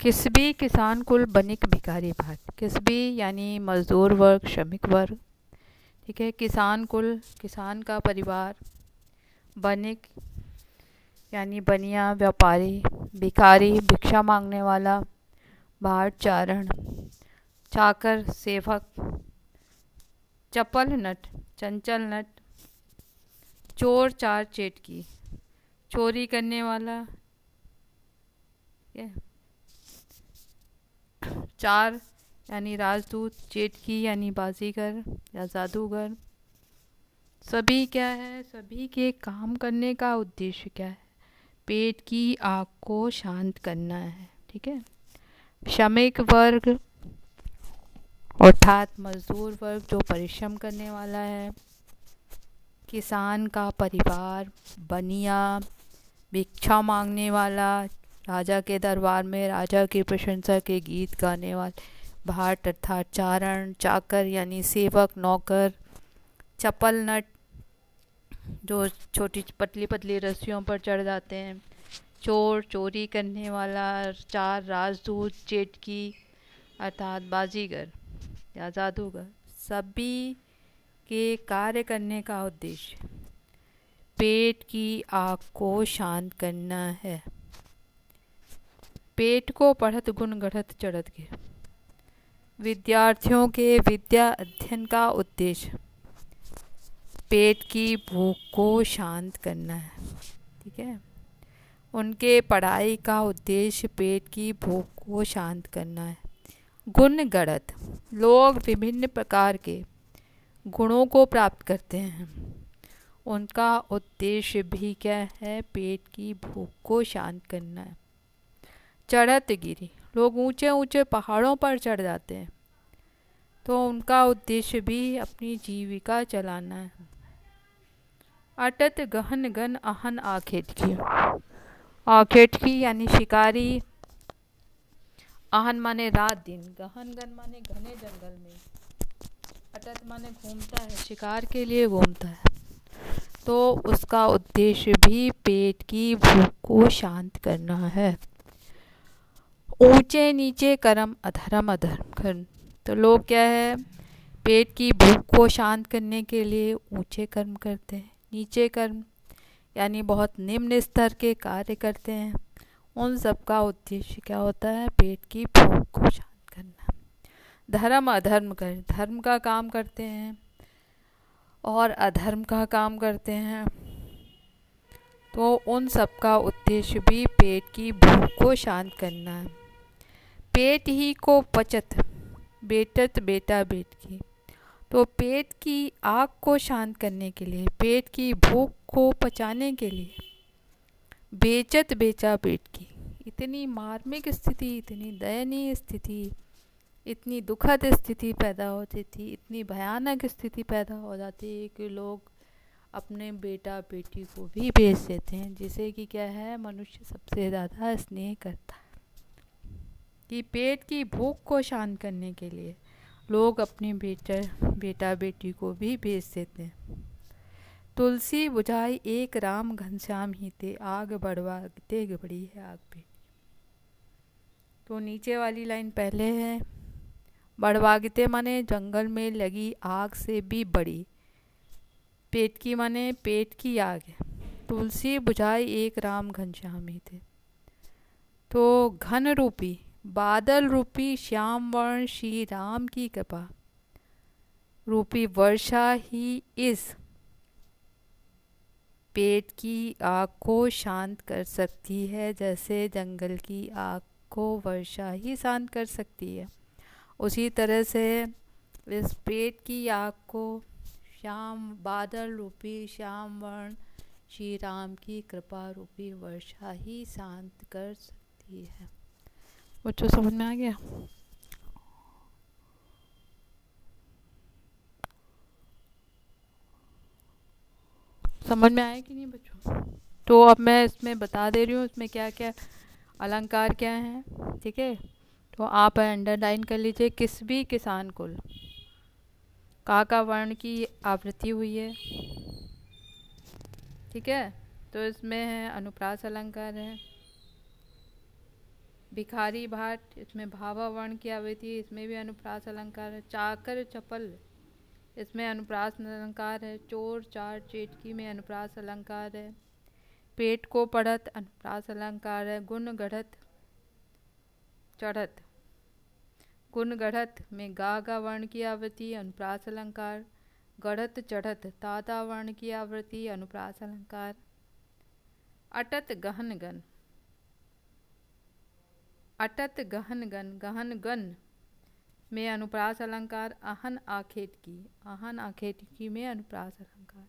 किसबी किसान कुल बनिक भिखारी भाट। किसबी यानी मजदूर वर्ग, श्रमिक वर्ग। ठीक है। किसान कुल, किसान का परिवार। बनिक यानी बनिया, व्यापारी। भिखारी, भिक्षा मांगने वाला। भाट, चारण। चाकर, सेवक। चपल नट, चंचल नट। चोर, चार चेटकी, चोरी करने वाला। चार यानी राजदूत। चेटकी यानी बाजीगर या जादूगर। सभी क्या है? सभी के काम करने का उद्देश्य क्या है? पेट की आग को शांत करना है। ठीक है। श्रमिक वर्ग अर्थात मजदूर वर्ग जो परिश्रम करने वाला है। किसान का परिवार। बनिया, भिक्षा मांगने वाला, राजा के दरबार में राजा की प्रशंसा के गीत गाने वाले। भाट अर्थात चारण। चाकर यानी सेवक, नौकर। चपल नट जो छोटी पतली पतली रस्सियों पर चढ़ जाते हैं। चोर, चोरी करने वाला। चार राजदूत। चेटकी अर्थात बाजीगर या जादूगर। सभी के कार्य करने का उद्देश्य पेट की आग को शांत करना है। पेट को पढ़त गुण गढ़त चढ़त के। विद्यार्थियों के विद्या अध्ययन का उद्देश्य पेट की भूख को शांत करना है। ठीक है। उनके पढ़ाई का उद्देश्य पेट की भूख को शांत करना है। गुण गढ़त, लोग विभिन्न प्रकार के गुणों को प्राप्त करते हैं। उनका उद्देश्य भी क्या है? पेट की भूख को शांत करना है। चढ़त गिरी, लोग ऊंचे ऊंचे पहाड़ों पर चढ़ जाते हैं, तो उनका उद्देश्य भी अपनी जीविका चलाना है। अटत गहन गन अहन आखेटकी, आखेटकी यानी शिकारी। अहन माने रात दिन, गहन गन माने घने जंगल में। अटत माने घूमता है, शिकार के लिए घूमता है, तो उसका उद्देश्य भी पेट की भूख को शांत करना है। ऊंचे नीचे कर्म, अधर्म अधर्म कर्म, तो लोग क्या है? पेट की भूख को शांत करने के लिए ऊंचे कर्म करते हैं, नीचे कर्म यानी बहुत निम्न स्तर के कार्य करते हैं। उन सब का उद्देश्य क्या होता है? पेट की भूख को शांत करना। धर्म अधर्म कर, धर्म का काम करते हैं और अधर्म का काम करते हैं, तो उन सब का उद्देश्य भी पेट की भूख को शांत करना है। पेट ही को पचत, बेटत बेटा बेट की, तो पेट की आग को शांत करने के लिए, पेट की भूख को पचाने के लिए बेचत बेचा पेट की। इतनी मार्मिक स्थिति, इतनी दयनीय स्थिति, इतनी दुखद स्थिति पैदा होती थी, इतनी भयानक स्थिति पैदा हो जाती है कि लोग अपने बेटा बेटी को भी बेच देते हैं, जिसे कि क्या है? मनुष्य सबसे ज़्यादा स्नेह करता है। कि पेट की भूख को शांत करने के लिए लोग अपने बेटा बेटी को भी बेच देते हैं। तुलसी बुझाई एक राम घनश्याम ही ते, आग बढ़वा ते बड़ी है आग पे। तो नीचे वाली लाइन पहले है। बढ़वागते माने जंगल में लगी आग से भी बड़ी। पेट की माने पेट की आग है। तुलसी बुझाई एक राम घनश्याम ही थे, तो घन रूपी, बादल रूपी श्याम वर्ण श्री राम की कृपा रूपी वर्षा ही इस पेट की आग को शांत कर सकती है, जैसे जंगल की आग को वर्षा ही शांत कर सकती है। उसी तरह से इस पेट की आग को श्याम, बादल रूपी श्याम वर्ण श्री राम की कृपा रूपी वर्षा ही शांत कर सकती है। बच्चों समझ में आ गया? समझ में आया कि नहीं बच्चों? तो अब मैं इसमें बता दे रही हूँ इसमें क्या क्या अलंकार क्या हैं। ठीक है। तो आप अंडरलाइन कर लीजिए। किस भी किसान कुल, का वर्ण की आवृत्ति हुई है। ठीक है। तो इसमें है अनुप्रास अलंकार है, भिखारी भाट, इसमें भावा वर्ण की आवृत्ति है, इसमें भी अनुप्रास अलंकार है। चाकर चपल, इसमें अनुप्रास अलंकार है। चोर चार चेटकी में अनुप्रास अलंकार है। पेट को पढ़त, अनुप्रास अलंकार है। गुण गढ़त चढ़त, गुण गढ़त में गा वर्ण की आवृत्ति, अनुप्रास अलंकार। गढ़त चढ़त ताता वर्ण की आवृत्ति, अनुप्रास अलंकार। अटत गहन गन, अटत गहन गन, गहन गन में अनुप्रास अलंकार। आहन आखेट की, आहन आखेट की में अनुप्रास अलंकार।